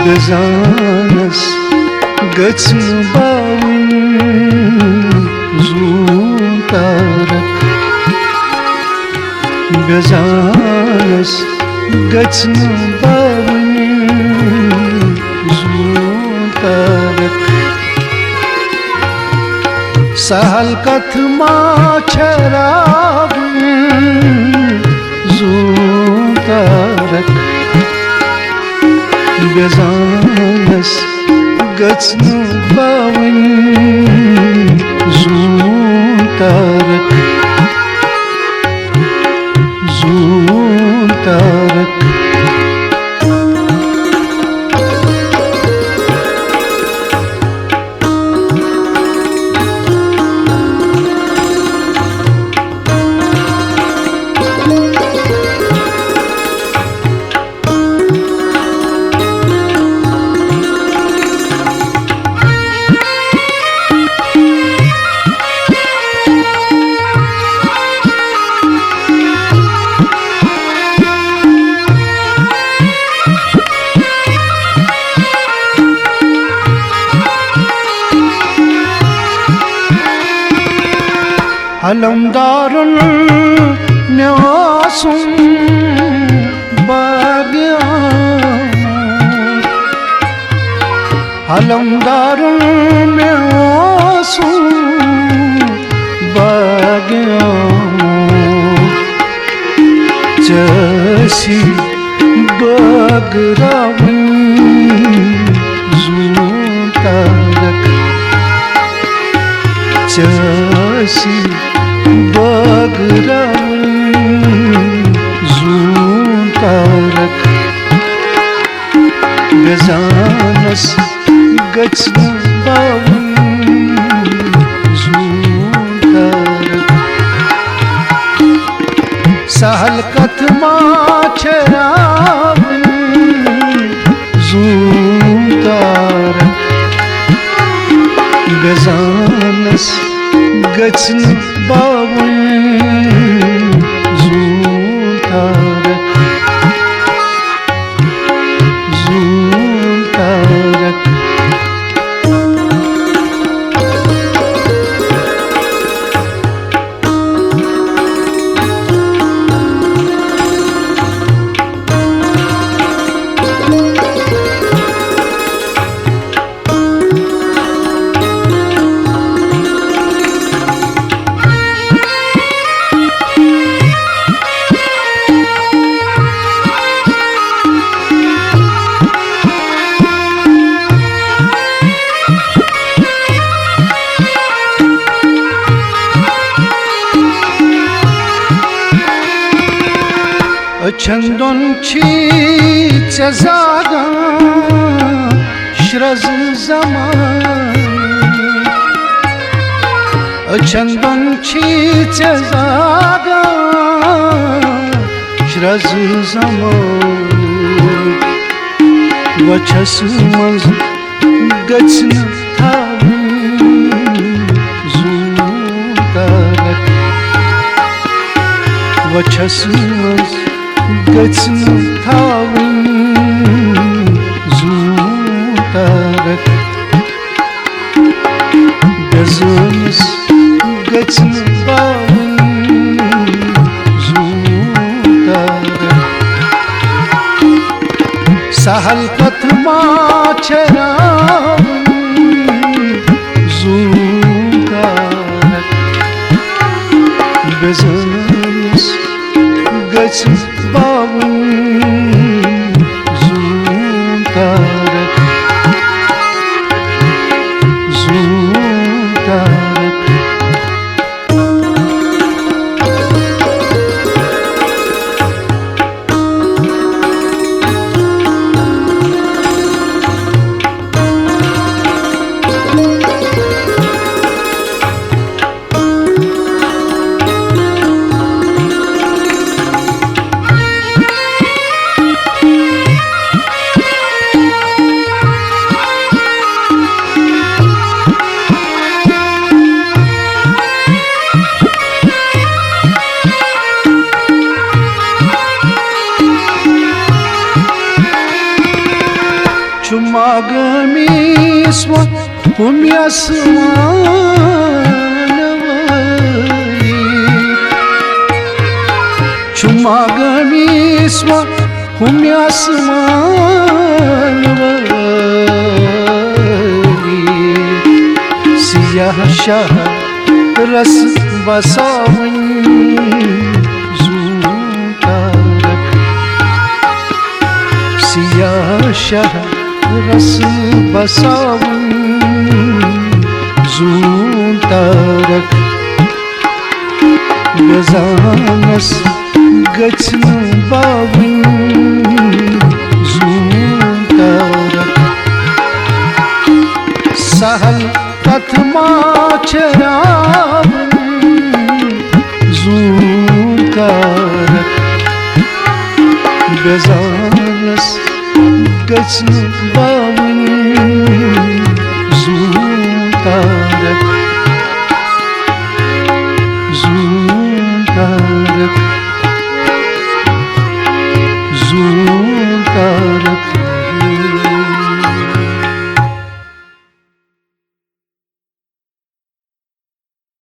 Bezanas gățnu baun zuntarak Bezanas gățnu baun zuntarak Sahal kathma charabun zuntarak Bezanas gățnu baun zuntarak Zuntarak Alamdarın ne olsun bagyan Alamdarın ne olsun bagyan Jasi bagravın zuntarak Jasi bagravın zuntarak Bezanas gățnu baun zuntarak Sahal kathma charabun zuntarak Bezanas gățnu baun zuntarak Zuntarak Çendon çiçe zaga şraz zaman Çendon çiçe zaga şraz zaman Vaçasımız gățnu tavun zuntarak Vaçasımız gățnu tavun zuntarak Bezanas gățnu baun zuntarak Sahal kathma charabun zuntarak Bezanas gățnu baun zuntarak Zuntarak गमीस वो हुमी आसमान वाली चुमा गमीस वो हुमी आसमान वाली सियाह शाह रस बसावन सियाह शाह रस बसावन जून तारक गजानस गचन बावन जून तारक सहल कथमा चरावन जून तारक गजानस गचन